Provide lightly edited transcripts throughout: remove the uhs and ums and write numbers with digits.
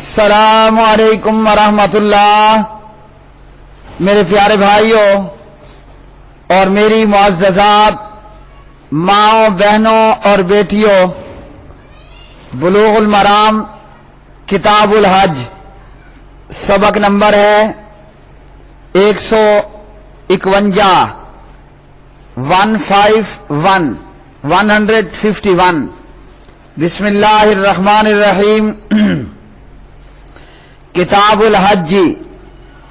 السلام علیکم ورحمۃ اللہ۔ میرے پیارے بھائیوں اور میری معززات ماؤں، بہنوں اور بیٹیوں، بلوغ المرام کتاب الحج سبق نمبر ہے 151 بسم اللہ الرحمن الرحیم۔ کتاب الحج،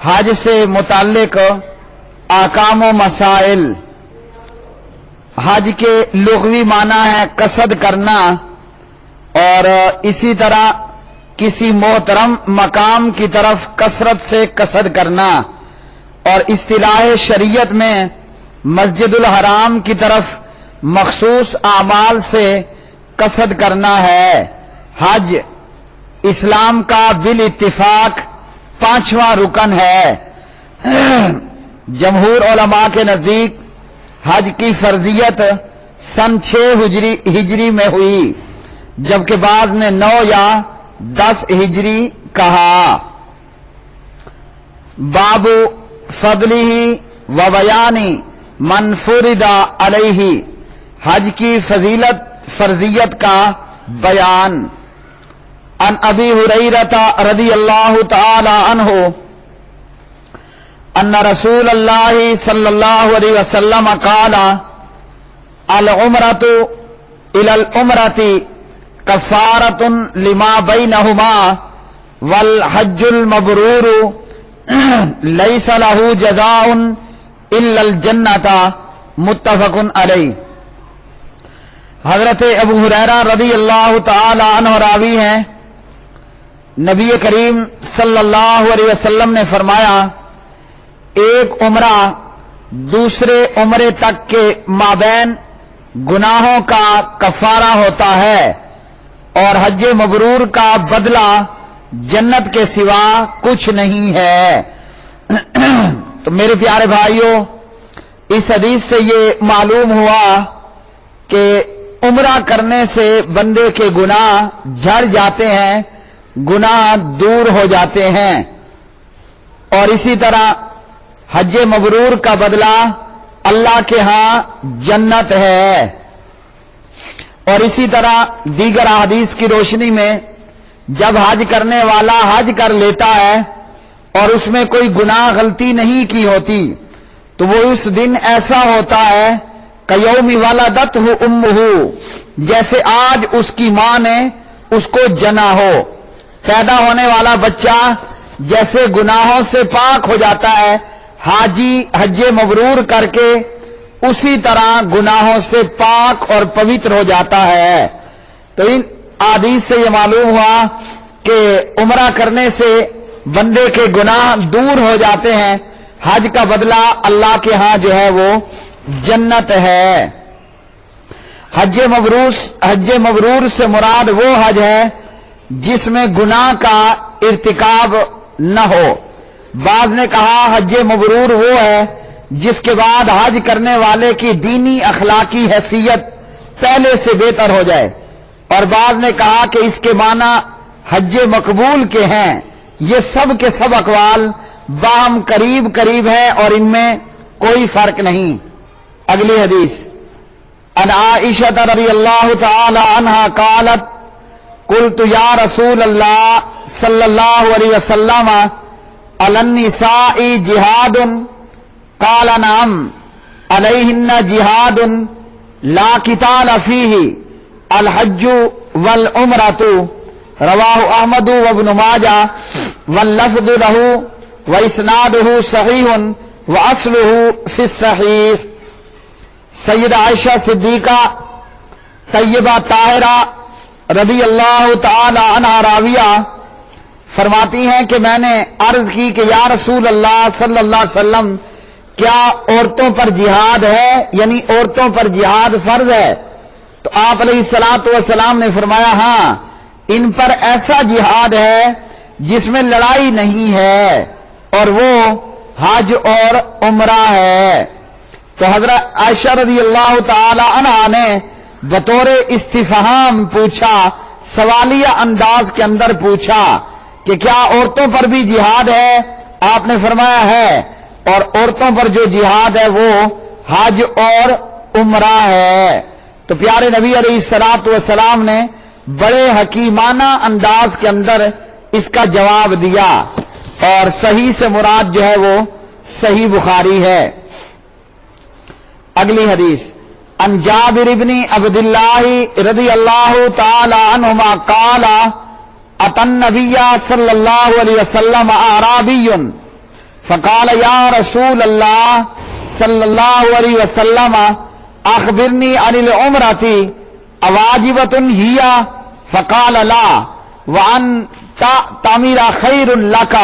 حج سے متعلق احکام و مسائل۔ حج کے لغوی معنی ہے قصد کرنا، اور اسی طرح کسی محترم مقام کی طرف کثرت سے قصد کرنا، اور اصطلاح شریعت میں مسجد الحرام کی طرف مخصوص اعمال سے قصد کرنا ہے۔ حج اسلام کا بالاتفاق 5واں رکن ہے۔ جمہور علماء کے نزدیک حج کی فرضیت سن 6 ہجری میں ہوئی، جبکہ بعض نے 9 یا 10 ہجری کہا۔ باب فضلہ و بیان من فرض علیہ، حج کی فرضیت کا بیان۔ عن ابی ہریرہ رضی اللہ تعالی عنہ ان رسول اللہ صلی اللہ علیہ وسلم قال العمرۃ الی العمرۃ کفارۃ لما بینہما والحج المبرور لیس لہ جزاء الا الجنۃ، متفق علیہ۔ حضرت ابو ہریرہ رضی اللہ تعالی عنہ راوی ہیں، نبی کریم صلی اللہ علیہ وسلم نے فرمایا، ایک عمرہ دوسرے عمرے تک کے مابین گناہوں کا کفارہ ہوتا ہے، اور حج مبرور کا بدلہ جنت کے سوا کچھ نہیں ہے۔ تو میرے پیارے بھائیوں، اس حدیث سے یہ معلوم ہوا کہ عمرہ کرنے سے بندے کے گناہ جھڑ جاتے ہیں، گناہ دور ہو جاتے ہیں، اور اسی طرح حج مبرور کا بدلہ اللہ کے ہاں جنت ہے۔ اور اسی طرح دیگر احادیث کی روشنی میں جب حج کرنے والا حج کر لیتا ہے اور اس میں کوئی گناہ غلطی نہیں کی ہوتی، تو وہ اس دن ایسا ہوتا ہے کیوم ولدتہ امہ، جیسے آج اس کی ماں نے اس کو جنا ہو۔ پیدا ہونے والا بچہ جیسے گناہوں سے پاک ہو جاتا ہے، حاجی حج مبرور کر کے اسی طرح گناہوں سے پاک اور پوتر ہو جاتا ہے۔ تو ان احادیث سے یہ معلوم ہوا کہ عمرہ کرنے سے بندے کے گناہ دور ہو جاتے ہیں، حج کا بدلہ اللہ کے ہاں جو ہے وہ جنت ہے۔ حج مبرور سے مراد وہ حج ہے جس میں گناہ کا ارتکاب نہ ہو۔ بعض نے کہا حج مبرور وہ ہے جس کے بعد حج کرنے والے کی دینی اخلاقی حیثیت پہلے سے بہتر ہو جائے، اور بعض نے کہا کہ اس کے معنی حج مقبول کے ہیں۔ یہ سب کے سب اقوال باہم قریب ہیں، اور ان میں کوئی فرق نہیں۔ اگلی حدیث، عن عائشہ رضی اللہ تعالی عنہا قالت قلت یا رسول اللہ صلی اللہ علیہ وسلم علی النساء جہاد؟ قال نعم علیہن جہاد لا قتال فیہ الحج والعمرۃ، رواہ احمد وابن ماجہ واللفظ لہ واسنادہ صحیح واصلہ فی الصحیح۔ سیدہ عائشہ صدیقہ طیبہ طاہرہ رضی اللہ تعالی عنہا راویہ فرماتی ہیں کہ میں نے عرض کی کہ یا رسول اللہ صلی اللہ علیہ وسلم، کیا عورتوں پر جہاد ہے، یعنی عورتوں پر جہاد فرض ہے؟ تو آپ علیہ الصلوۃ والسلام نے فرمایا، ہاں، ان پر ایسا جہاد ہے جس میں لڑائی نہیں ہے، اور وہ حج اور عمرہ ہے۔ تو حضرت عائشہ رضی اللہ تعالی عنہا نے بطور استفہام پوچھا، سوالیہ انداز کے اندر پوچھا کہ کیا عورتوں پر بھی جہاد ہے؟ آپ نے فرمایا ہے، اور عورتوں پر جو جہاد ہے وہ حج اور عمرہ ہے۔ تو پیارے نبی علیہ الصلوۃ والسلام نے بڑے حکیمانہ انداز کے اندر اس کا جواب دیا، اور صحیح سے مراد جو ہے وہ صحیح بخاری ہے۔ اگلی حدیث، عن جابر بن عبد اللہ رضی اللہ تعالی عنہما قال اتى النبي صلی اللہ علیہ وسلم اعرابی فقال یا رسول اللہ صلی اللہ علیہ وسلم اخبرنی عن العمرۃ اواجبۃ ہی؟ فقال لا وان تعمیر خیر لک،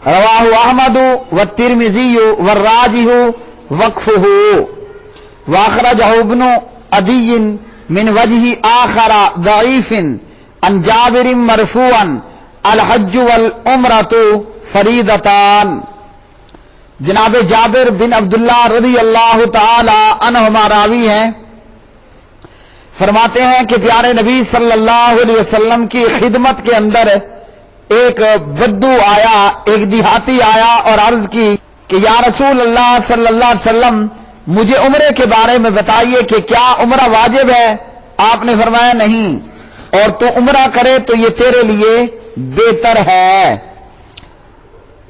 رواہ احمد والترمذی والراجح وقفہ، واخرجہ ابن عدی من وجہ آخر ضعیف عن جابر مرفوعا الحج والعمرۃ فریضتان۔ جناب جابر بن عبداللہ رضی اللہ تعالی عنہما راوی ہیں، فرماتے ہیں کہ پیارے نبی صلی اللہ علیہ وسلم کی خدمت کے اندر ایک بدو آیا، ایک دیہاتی آیا اور عرض کی کہ یا رسول اللہ صلی اللہ علیہ وسلم مجھے عمرے کے بارے میں بتائیے کہ کیا عمرہ واجب ہے؟ آپ نے فرمایا نہیں، اور تو عمرہ کرے تو یہ تیرے لیے بہتر ہے۔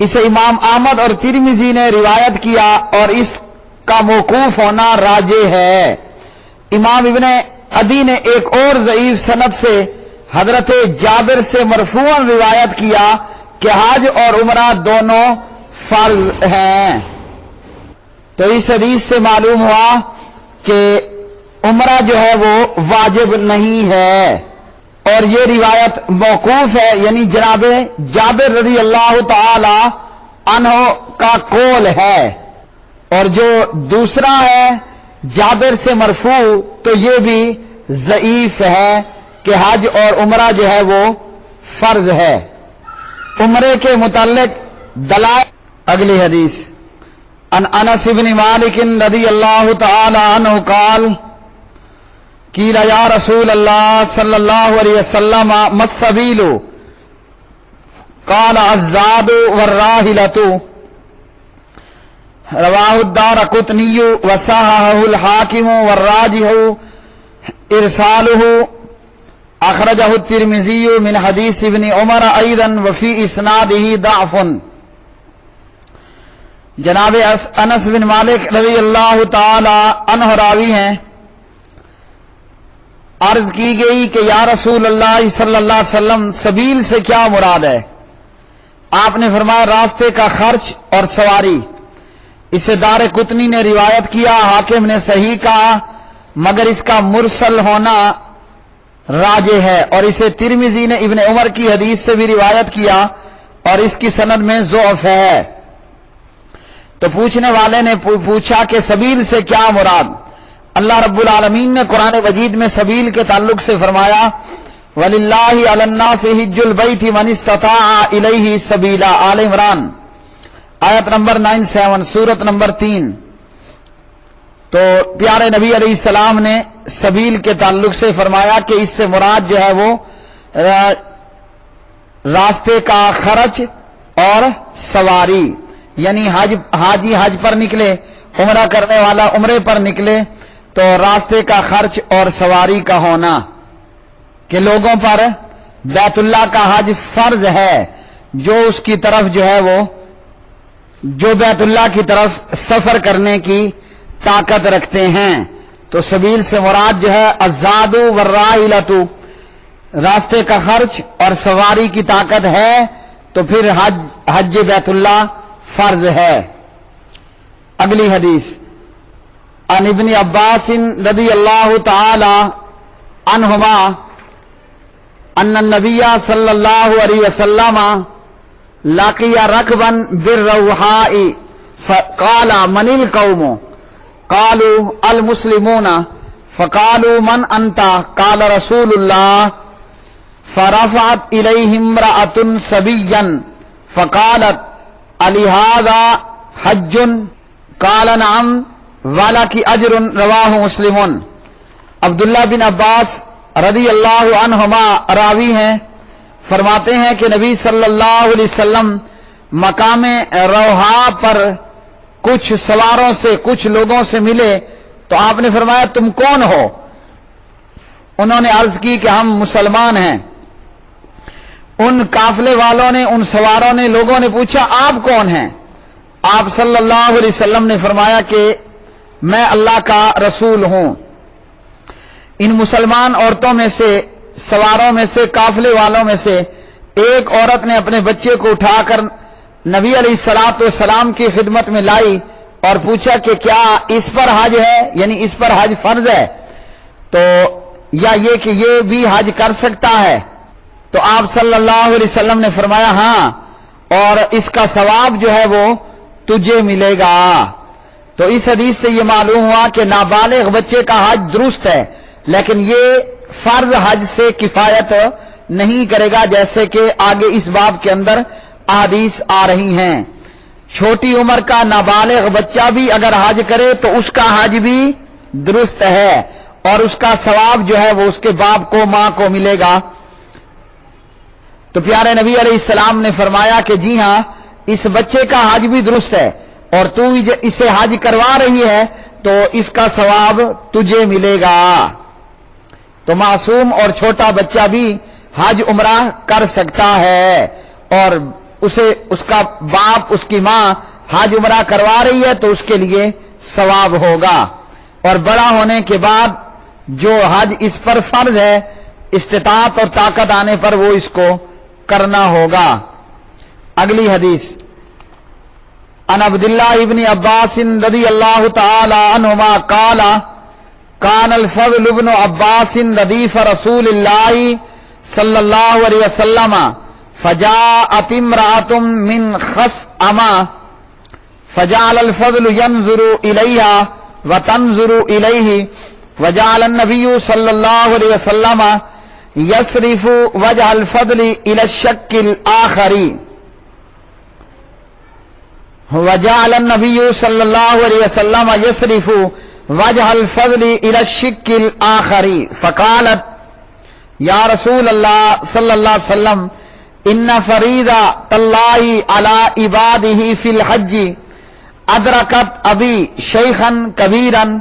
اسے امام احمد اور ترمذی نے روایت کیا اور اس کا موقوف ہونا راجح ہے۔ امام ابن عدی نے ایک اور ضعیف سند سے حضرت جابر سے مرفوعاً روایت کیا کہ حج اور عمرہ دونوں فرض ہیں۔ تو اس حدیث سے معلوم ہوا کہ عمرہ جو ہے وہ واجب نہیں ہے، اور یہ روایت موقوف ہے، یعنی جناب جابر رضی اللہ تعالی عنہ کا قول ہے، اور جو دوسرا ہے جابر سے مرفوع تو یہ بھی ضعیف ہے کہ حج اور عمرہ جو ہے وہ فرض ہے۔ عمرے کے متعلق دلائل۔ اگلی حدیث، عن انس بن مالک رضی اللہ تعالی عنہ قال قیل یا رسول اللہ صلی اللہ علیہ وسلم ما السبیل؟ قال الزاد والراحلۃ، رواہ الدارقطنی وصححہ الحاکم والراجح ارسالہ، اخرجہ الترمذی من حدیث ابن عمر ایضا وفی اسنادہ ضعف۔ جناب انس بن مالک رضی اللہ تعالی عنہ راوی ہیں، عرض کی گئی کہ یا رسول اللہ صلی اللہ علیہ وسلم سبیل سے کیا مراد ہے؟ آپ نے فرمایا راستے کا خرچ اور سواری۔ اسے دارقطنی نے روایت کیا، حاکم نے صحیح کہا، مگر اس کا مرسل ہونا راجح ہے، اور اسے ترمذی نے ابن عمر کی حدیث سے بھی روایت کیا اور اس کی سند میں ضعف ہے۔ تو پوچھنے والے نے پوچھا کہ سبیل سے کیا مراد؟ اللہ رب العالمین نے قرآن مجید میں سبیل کے تعلق سے فرمایا وَلِلَّهِ عَلَى النَّاسِ حِجُّ الْبَيْتِ مَنِ اسْتَطَاعَ إِلَيْهِ سَبِيلًا، آل عمران آیت نمبر 97، سورت نمبر 3۔ تو پیارے نبی علیہ السلام نے سبیل کے تعلق سے فرمایا کہ اس سے مراد جو ہے وہ راستے کا خرچ اور سواری، یعنی حاجی حج پر نکلے، عمرہ کرنے والا عمرے پر نکلے تو راستے کا خرچ اور سواری کا ہونا، کہ لوگوں پر بیت اللہ کا حج فرض ہے، جو اس کی طرف جو ہے وہ جو بیت اللہ کی طرف سفر کرنے کی طاقت رکھتے ہیں۔ تو سبیل سے مراد جو ہے الزاد والراحلۃ، راستے کا خرچ اور سواری کی طاقت ہے تو پھر حج بیت اللہ فرض ہے۔ اگلی حدیث، عن ابن عباس رضی اللہ تعالی عنہما ان النبی صلی اللہ علیہ وسلم لقی رکبا بالروحاء فقال من القوم؟ قالوا المسلمون، فقالوا من انت؟ قال رسول اللہ، فرفعت الیہ امرأة صبیا فقالت الہذا حج؟ قال نعم ولک اجر، رواہ مسلم۔ عبداللہ بن عباس رضی اللہ عنہما راوی ہیں، فرماتے ہیں کہ نبی صلی اللہ علیہ وسلم مقام روحا پر کچھ سواروں سے کچھ لوگوں سے ملے تو آپ نے فرمایا تم کون ہو؟ انہوں نے عرض کی کہ ہم مسلمان ہیں۔ ان قافلے والوں نے، ان سواروں نے، لوگوں نے پوچھا آپ کون ہیں؟ آپ صلی اللہ علیہ وسلم نے فرمایا کہ میں اللہ کا رسول ہوں۔ ان مسلمان عورتوں میں سے، سواروں میں سے، قافلے والوں میں سے ایک عورت نے اپنے بچے کو اٹھا کر نبی علیہ الصلوۃ والسلام کی خدمت میں لائی اور پوچھا کہ کیا اس پر حج ہے، یعنی اس پر حج فرض ہے تو یا یہ کہ یہ بھی حج کر سکتا ہے؟ تو آپ صلی اللہ علیہ وسلم نے فرمایا ہاں، اور اس کا ثواب جو ہے وہ تجھے ملے گا۔ تو اس حدیث سے یہ معلوم ہوا کہ نابالغ بچے کا حج درست ہے، لیکن یہ فرض حج سے کفایت نہیں کرے گا، جیسے کہ آگے اس باب کے اندر احادیث آ رہی ہیں۔ چھوٹی عمر کا نابالغ بچہ بھی اگر حج کرے تو اس کا حج بھی درست ہے، اور اس کا ثواب جو ہے وہ اس کے باپ کو، ماں کو ملے گا۔ تو پیارے نبی علیہ السلام نے فرمایا کہ جی ہاں، اس بچے کا حج بھی درست ہے، اور تو اسے حج کروا رہی ہے تو اس کا ثواب تجھے ملے گا۔ تو معصوم اور چھوٹا بچہ بھی حج عمرہ کر سکتا ہے، اور اس کا باپ، اس کی ماں حج عمرہ کروا رہی ہے تو اس کے لیے ثواب ہوگا۔ اور بڑا ہونے کے بعد جو حج اس پر فرض ہے، استطاعت اور طاقت آنے پر وہ اس کو کرنا ہوگا۔ اگلی حدیث، عن عبداللہ ابن عباس رضی اللہ تعالی عنہما قال کان الفضل ابن عباس ردیف رسول اللہ صلی اللہ علیہ وسلم فجاءت امرأة من خثعم فجعل الفضل ينظر إليها وتنظر إليه وجعل النبي صلى الله عليه وسلم يصرف وجه الفضل إلى الشق الآخر وجعل النبي صلى الله عليه وسلم يصرف وجه الفضل إلى الشق الآخر فقالت يا رسول الله صلى الله عليه وسلم إن فريضة الله على عباده في الحج أدركت أبي شيخا كبيرا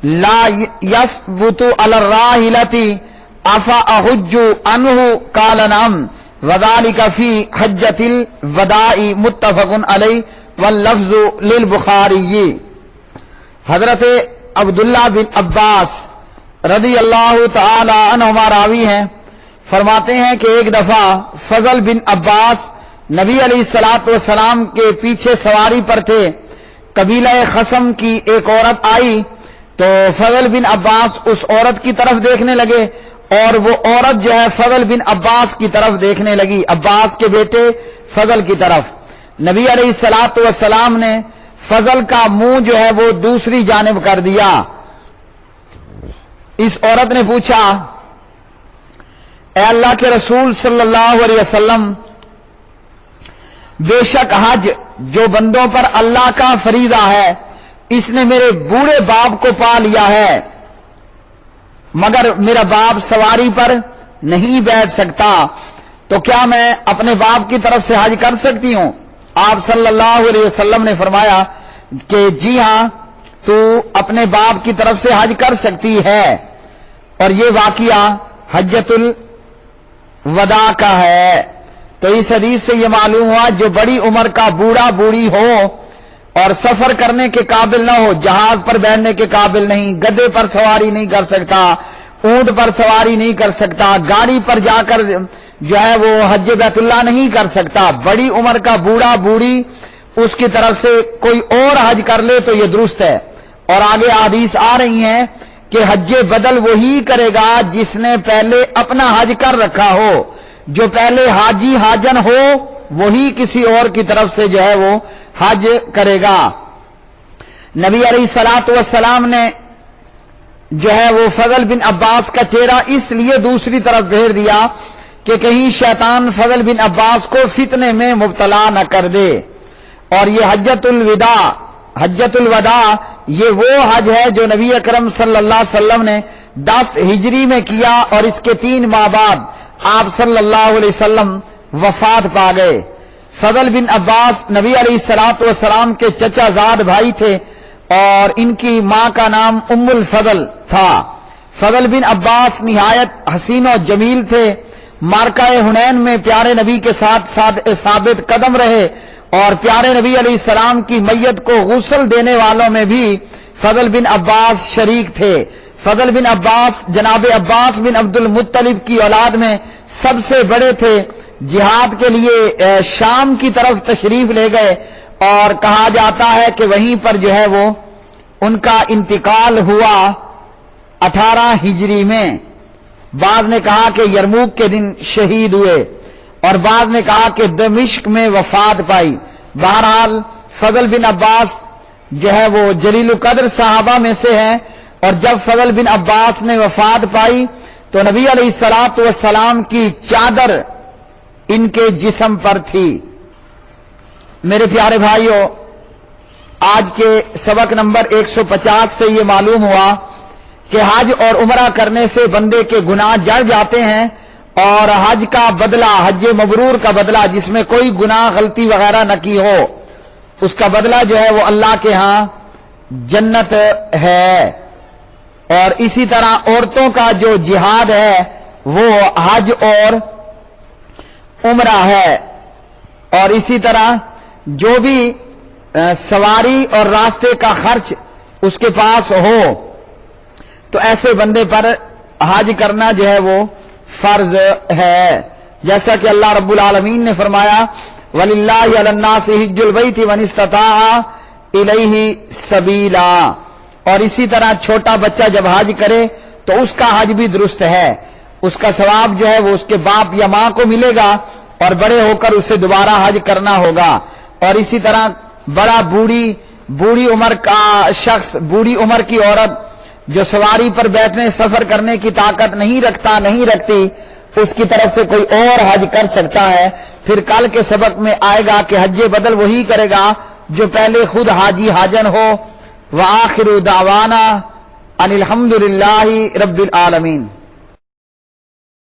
لا يثبت على الراحلة أفأحج عنه قال نعم وذلك في حجة الوداع متفق عليه واللفظ للبخاری۔ حضرت عبداللہ بن عباس رضی اللہ تعالی عنہما راوی ہیں، فرماتے ہیں کہ ایک دفعہ فضل بن عباس نبی علیہ الصلوۃ والسلام کے پیچھے سواری پر تھے۔ قبیلہ خثعم کی ایک عورت آئی تو فضل بن عباس اس عورت کی طرف دیکھنے لگے، اور وہ عورت جو ہے فضل بن عباس کی طرف دیکھنے لگی، عباس کے بیٹے فضل کی طرف۔ نبی علیہ الصلوۃ والسلام نے فضل کا منہ جو ہے وہ دوسری جانب کر دیا۔ اس عورت نے پوچھا اے اللہ کے رسول صلی اللہ علیہ وسلم، بے شک حج جو بندوں پر اللہ کا فریضہ ہے، اس نے میرے بوڑھے باپ کو پا لیا ہے، مگر میرا باپ سواری پر نہیں بیٹھ سکتا، تو کیا میں اپنے باپ کی طرف سے حج کر سکتی ہوں؟ آپ صلی اللہ علیہ وسلم نے فرمایا کہ جی ہاں، تو اپنے باپ کی طرف سے حج کر سکتی ہے۔ اور یہ واقعہ حجۃ الوداع کا ہے۔ تو اس حدیث سے یہ معلوم ہوا جو بڑی عمر کا بوڑھا بوڑھی ہو اور سفر کرنے کے قابل نہ ہو، جہاز پر بیٹھنے کے قابل نہیں، گدے پر سواری نہیں کر سکتا، اونٹ پر سواری نہیں کر سکتا، گاڑی پر جا کر جو ہے وہ حج بیت اللہ نہیں کر سکتا، بڑی عمر کا بوڑھا بوڑھی اس کی طرف سے کوئی اور حج کر لے تو یہ درست ہے۔ اور آگے حدیث آ رہی ہیں کہ حج بدل وہی کرے گا جس نے پہلے اپنا حج کر رکھا ہو، جو پہلے حاجی حاجن ہو وہی کسی اور کی طرف سے جو ہے وہ حج کرے گا۔ نبی علیہ الصلوۃ والسلام نے جو ہے وہ فضل بن عباس کا چہرہ اس لیے دوسری طرف پھیر دیا کہ کہیں شیطان فضل بن عباس کو فتنے میں مبتلا نہ کر دے۔ اور یہ حجۃ الوداع یہ وہ حج ہے جو نبی اکرم صلی اللہ علیہ وسلم نے 10 ہجری میں کیا، اور اس کے 3 ماہ بعد آپ صلی اللہ علیہ وسلم وفات پا گئے۔ فضل بن عباس نبی علیہ الصلوۃ والسلام کے چچا زاد بھائی تھے اور ان کی ماں کا نام ام الفضل تھا۔ فضل بن عباس نہایت حسین و جمیل تھے۔ معرکہ حنین میں پیارے نبی کے ساتھ ثابت قدم رہے اور پیارے نبی علیہ السلام کی میت کو غسل دینے والوں میں بھی فضل بن عباس شریک تھے۔ فضل بن عباس جناب عباس بن عبد المطلب کی اولاد میں سب سے بڑے تھے۔ جہاد کے لیے شام کی طرف تشریف لے گئے اور کہا جاتا ہے کہ وہیں پر جو ہے وہ ان کا انتقال ہوا 18 ہجری میں۔ بعض نے کہا کہ یرموک کے دن شہید ہوئے اور بعض نے کہا کہ دمشق میں وفات پائی۔ بہرحال فضل بن عباس جو ہے وہ جلیل القدر صحابہ میں سے ہیں، اور جب فضل بن عباس نے وفات پائی تو نبی علیہ الصلوۃ والسلام کی چادر ان کے جسم پر تھی۔ میرے پیارے بھائیوں، آج کے سبق نمبر 150 سے یہ معلوم ہوا کہ حج اور عمرہ کرنے سے بندے کے گناہ جڑ جاتے ہیں، اور حج کا بدلہ، حج مبرور کا بدلہ جس میں کوئی گناہ غلطی وغیرہ نہ کی ہو، اس کا بدلہ جو ہے وہ اللہ کے ہاں جنت ہے۔ اور اسی طرح عورتوں کا جو جہاد ہے وہ حج اور عمرہ ہے۔ اور اسی طرح جو بھی سواری اور راستے کا خرچ اس کے پاس ہو تو ایسے بندے پر حج کرنا جو ہے وہ فرض ہے، جیسا کہ اللہ رب العالمین نے فرمایا وَلِلَّهِ عَلَى النَّاسِ حِجُّ الْبَيْتِ مَنِ اسْتَطَاعَ إِلَيْهِ سَبِيلًا۔ اور اسی طرح چھوٹا بچہ جب حج کرے تو اس کا حج بھی درست ہے، اس کا ثواب جو ہے وہ اس کے باپ یا ماں کو ملے گا، اور بڑے ہو کر اسے دوبارہ حج کرنا ہوگا۔ اور اسی طرح بڑا بوڑھی عمر کا شخص، بوڑھی عمر کی عورت جو سواری پر بیٹھنے سفر کرنے کی طاقت نہیں رکھتی، اس کی طرف سے کوئی اور حج کر سکتا ہے۔ پھر کل کے سبق میں آئے گا کہ حج بدل وہی کرے گا جو پہلے خود حاجی حاجن ہو۔ وآخر دعوانا ان الحمد للہ رب العالمین۔